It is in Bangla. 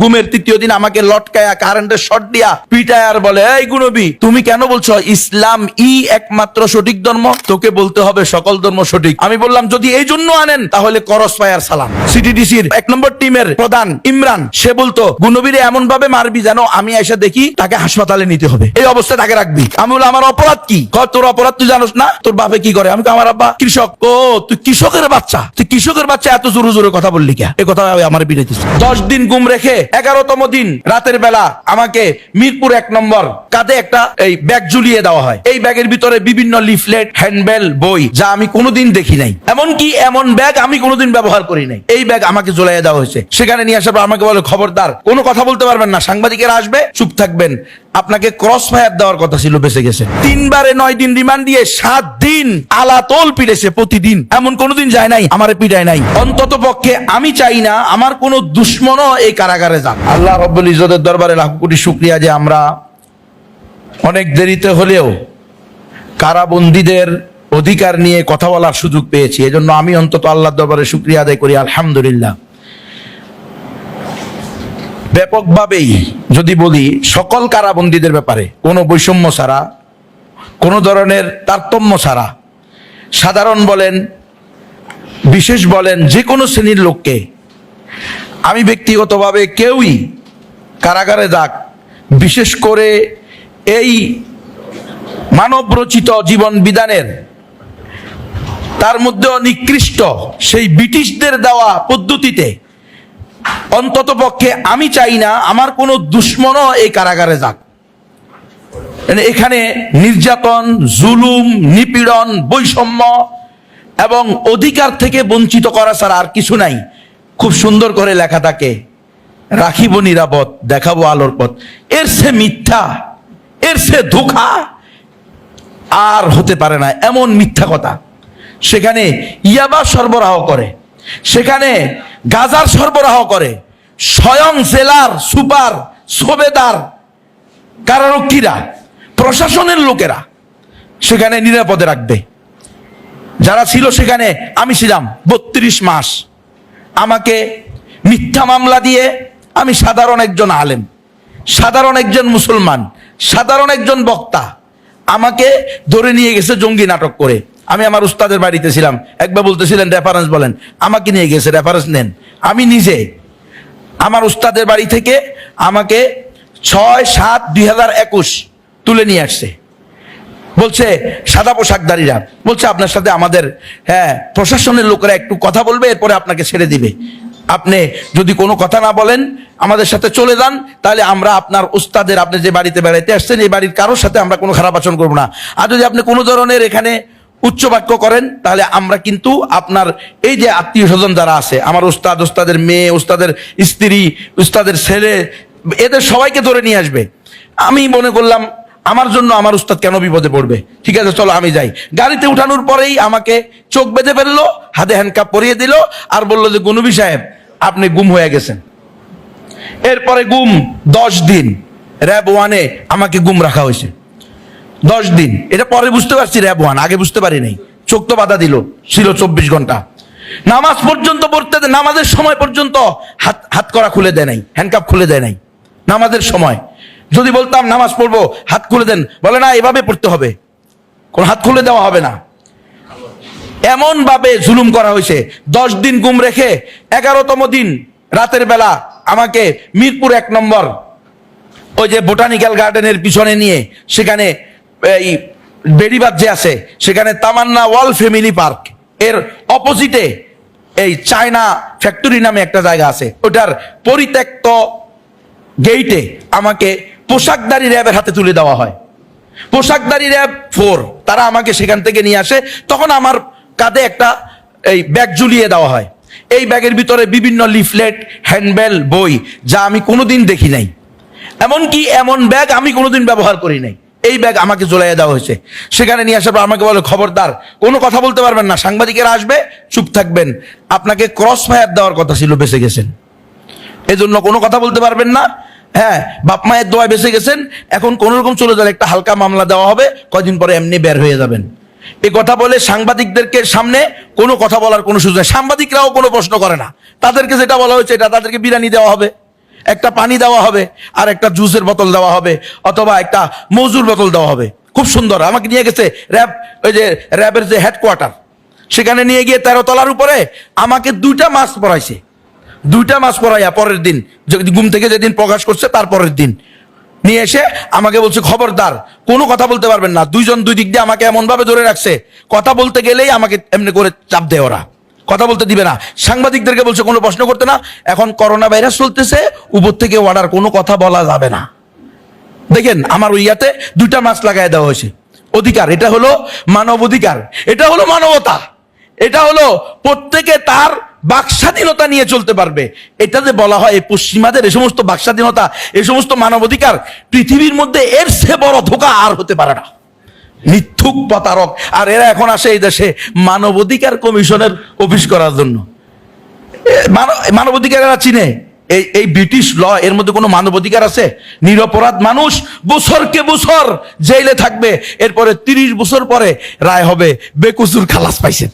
গুমের তৃতীয় দিন আমাকে লটকায়া কারেন্টের শর্ট দিয়া পিটায় আর বলে, এই গুনবী তুমি কেন বলছো ইসলাম একমাত্র সঠিক ধর্ম? তোকে বলতে হবে সকল ধর্ম সঠিক। আমি বললাম যদি এই জন্য আনেন তাহলে করস পায়ার সালাম। সিটিডিসির 1 নম্বর টিমের প্রধান ইমরান সে বলতো গুনবীরে এমন ভাবে মারবি যেন আমি এসে দেখি তাকে হাসপাতালে নিতে হবে, এই অবস্থায় তাকে রাখবি। আমি বললাম আমার অপরাধ কি? তোর অপরাধ তুই জানোস না? তোর বাপে কি করে? আমি আমার আব্বা কৃষক। ও তুই কৃষকের বাচ্চা, তুই কৃষকের বাচ্চা এত জোরে জোরে কথা বললি কে? এই কথা আমার বিড়াইতেছে। 10 দিন গুম রেখে 11তম দিন রাতের বেলা আমাকে মিরপুর 1 নম্বর কাঁধে একটা এই ব্যাগ ঝুলিয়ে দেওয়া হয়। এই ব্যাগের ভিতরে বিভিন্ন লিফলেট, হ্যান্ডবেল, বই যা আমি কোনোদিন দেখি নাই। এমনকি এমন ব্যাগ আমি কোনোদিন ব্যবহার করি নাই। এই ব্যাগ আমাকে ঝুলাইয়া দেওয়া হয়েছে। সেখানে নিয়ে আসার পর আমাকে বলে খবরদার কোনো কথা বলতে পারবেন না, সাংবাদিকেরা আসবে, চুপ থাকবেন। আপনাকে ক্রস ফায়ার দেওয়ার কথা ছিল, বেঁচে গেছে। 3 বারে 9 দিন রিমান্ড দিয়ে 7 দিন আলাতল পিটেছে প্রতিদিন। এমন কোনোদিন যায় নাই আমারে পিটায় নাই। অন্তত পক্ষে আমি চাই না আমার কোনো দুশ্মনও এই কারাগারে যাক। আল্লাহ রাব্বুল ইজ্জতের দরবারে লাখ কোটি শুকরিয়া যে আমরা অনেক দেরিতে হলেও কারাবন্দীদের অধিকার নিয়ে কথা বলার সুযোগ পেয়েছি। এজন্য আমি অন্তত আল্লাহর দরবারে শুকরিয়া আদায় করি, আলহামদুলিল্লাহ। ব্যাপকভাবেই যদি বলি সকল কারাবন্দীদের ব্যাপারে কোনো বৈষম্য ছাড়া, কোনো ধরনের তারতম্য ছাড়া, সাধারণ বলেন বিশেষ বলেন যে কোনো শ্রেণীর লোককে আমি ব্যক্তিগতভাবে কেউই কারাগারে যাক, বিশেষ করে এই মানবরচিত জীবন বিধানের তার মধ্যে নিকৃষ্ট সেই ব্রিটিশদের দেওয়া পদ্ধতিতে অন্তত পক্ষে আমি চাই না আমার কোনো দুশ্মনও এই কারাগারে যাক। এখানে নির্যাতন, জুলুম, নিপীড়ন, বৈষম্য এবং অধিকার থেকে বঞ্চিত করা ছাড়া আর কিছু নাই। খুব সুন্দর করে লেখা থাকে, রাখিব নিরাপদ, দেখাবো আলোর পথ। এর সে মিথ্যা, এর সে ধোঁকা আর হতে পারে না। এমন মিথ্যা কথা। সেখানে ইয়াবা সরবরাহ করে, সেখানে গাজার সরবরাহ করে স্বয়ং জেলার সুপার, সুবেদার, কারারক্ষীরা, প্রশাসনের লোকেরা সেখানে নিরাপদে রাখবে। যারা ছিল সেখানে, আমি ছিলাম 32 মাস। আমাকে মিথ্যা মামলা দিয়ে, আমি সাধারণ একজন আলেম, সাধারণ একজন মুসলমান, সাধারণ একজন বক্তা, আমাকে ধরে নিয়ে গেছে জঙ্গি নাটক করে। আমি আমার উস্তাদের বাড়িতে ছিলাম, একবার বলতেছিলেন রেফারেন্স বলেন, আমাকে নিয়ে গেছে, রেফারেন্স নেন। আমি নিজে আমার উস্তাদের বাড়ি থেকে আমাকে 6/7/2021 তুলে নিয়ে আসছে। বলছে সাদা পোশাকধারীরা, বলছে আপনার সাথে আমাদের প্রশাসনের লোকেরা একটু কথা বলবে, এরপরে আপনাকে ছেড়ে দিবে। আপনি যদি কোনো কথা না বলেন, আমাদের সাথে চলে যান, তাহলে আমরা আপনার উস্তাদের, আপনি যে বাড়িতে বেড়াইতে আসছেন এই বাড়ির কারোর সাথে আমরা কোনো খারাপ আচরণ করবো না। আর যদি আপনি কোনো ধরনের এখানে উচ্চ বাক্য করেন, তাহলে আমরা কিন্তু আপনার এই যে আত্মীয় স্বজন যারা আছে, আমার উস্তাদ, উস্তাদের মেয়ে, উস্তাদের স্ত্রী, উস্তাদের ছেলে, এদের সবাইকে ধরে নিয়ে আসবে। আমি মনে করলাম আমার জন্য আমার উস্তাদ কেন বিপদে পড়বে, ঠিক আছে চলো আমি যাই। গাড়িতে উঠানোর পরেই আমাকে চোখ বেঁধে ফেললো, হাতে হ্যান্ডকাপ পরিয়ে দিল, আর বললো যে গুনবী সাহেব আপনি গুম হয়ে গেছেন। এরপরে গুম 10 দিন র্যাব 1-এ আমাকে গুম রাখা হয়েছে 10 দিন। এটা পরে বুঝতে পারছি র্যাব 1, আগে বুঝতে পারি নাই। চোখ তো বাধা দিল, ছিল 24 ঘন্টা। নামাজ পর্যন্ত পড়তে, নামাজের সময় পর্যন্ত হাত করা খুলে দেয় নাই, হ্যান্ডকাপ খুলে দেয় নাই নামাজের সময়। যদি বলতাম নামাজ পড়বো, হাত খুলে দেন, বলে না এভাবে পড়তে হবে, কোন হাত খুলে দেওয়া হবে না। এমন ভাবে জুলুম করা হয়েছে। 10 দিন গুম রেখে 11তম দিন রাতের বেলা আমাকে মিরপুর 1 নম্বর ওই যে বোটানিক্যাল গার্ডেনের পিছনে নিয়ে, সেখানে এই বেড়িবাঁধ যে আছে, সেখানে তামান্না ওয়াল ফ্যামিলি পার্ক এর অপোজিটে এই চায়না ফ্যাক্টরি নামে একটা জায়গা আছে, ওটার পরিত্যক্ত গেইটে আমাকে পোশাকধারী র্যাবের হাতে তুলে দেওয়া হয়। পোশাকধারী র্যাব 4 তারা আমাকে সেখান থেকে নিয়ে আসে। তখন আমার কাঁধে একটা এই ব্যাগ ঝুলিয়ে দেওয়া হয়। এই ব্যাগের ভিতরে বিভিন্ন লিফলেট, হ্যান্ডবেল, বই যা আমি কোনোদিন দেখি নাই। এমনকি এমন ব্যাগ আমি কোনোদিন ব্যবহার করি নাই। এই ব্যাগ আমাকে ঝুলাইয়া দেওয়া হয়েছে। সেখানে নিয়ে আসার পর আমাকে বলে খবরদার কোনো কথা বলতে পারবেন না, সাংবাদিকেরা আসবে, চুপ থাকবেন। আপনাকে ক্রস ফায়ার দেওয়ার কথা ছিল, বেঁচে গেছেন, এজন্য কোনো কথা বলতে পারবেন না। বাপ মায়ের দোয়ায় বেঁচে গেছেন, এখন কোন রকম চলে যান, একটা হালকা মামলা দেওয়া হবে, কয়দিন পরে এমনি বের হয়ে যাবেন। এই কথা বলে সাংবাদিকদেরকে সামনে কোনো কথা বলার কোনো সুযোগ নেই। সাংবাদিকরাও কোনো প্রশ্ন করে না, তাদেরকে যেটা বলা হয়েছে এটা তাদেরকে বিরানি দেওয়া হবে। একটা পানি দেওয়া হবে আর একটা জুসের বোতল দেওয়া হবে অথবা একটা মজুর বোতল দেওয়া হবে। খুব সুন্দর। আমাকে নিয়ে গেছে র্যাব, ওই যে র্যাবের যে হেডকোয়ার্টার, সেখানে নিয়ে গিয়ে 13 তলার উপরে আমাকে 2টা মাস পড়াইছে। 2টা মাস পড়াইয়া পরের দিন ঘুম থেকে যেদিন প্রকাশ করছে তার পরের দিন নিয়ে এসে আমাকে বলছে খবরদার কোনো কথা বলতে পারবেন না। 2 জন 2 দিক দিয়ে আমাকে এমন ভাবে ধরে রাখছে, কথা বলতে গেলেই আমাকে এমনি করে চাপ দেয়, ওরা কথা বলতে দিবে না। সাংবাদিকদেরকে বলছে কোনো প্রশ্ন করতে না, এখন করোনা ভাইরাস চলতেছে, উপর থেকে অর্ডার, কোনো কথা বলা যাবে না। দেখেন আমার ওই ইয়াতে 2টা মাস লাগাই দেওয়া হয়েছে। অধিকার, এটা হলো মানব অধিকার, এটা হলো মানবতা, এটা হলো প্রত্যেকে তার বাকস্বাধীনতা নিয়ে চলতে পারবে। এটা যে বলা হয় পশ্চিমাদের এই সমস্ত বাকস্বাধীনতা, এই সমস্ত মানবাধিকার, পৃথিবীর মধ্যে এর চেয়ে বড় ধোঁকা আর হতে পারে না। মিথ্যুক প্রতারক, আর এরা এখন আসে এই দেশে মানবাধিকার কমিশনের অফিস করার জন্য। মানবাধিকার এরা চিনে? এই ব্রিটিশ ল, এর মধ্যে কোনো মানবাধিকার আছে? নিরপরাধ মানুষ বছরকে বছর জেলে থাকবে, এরপরে 30 বছর পরে রায় হবে বেকসুর খালাস পাইছেন।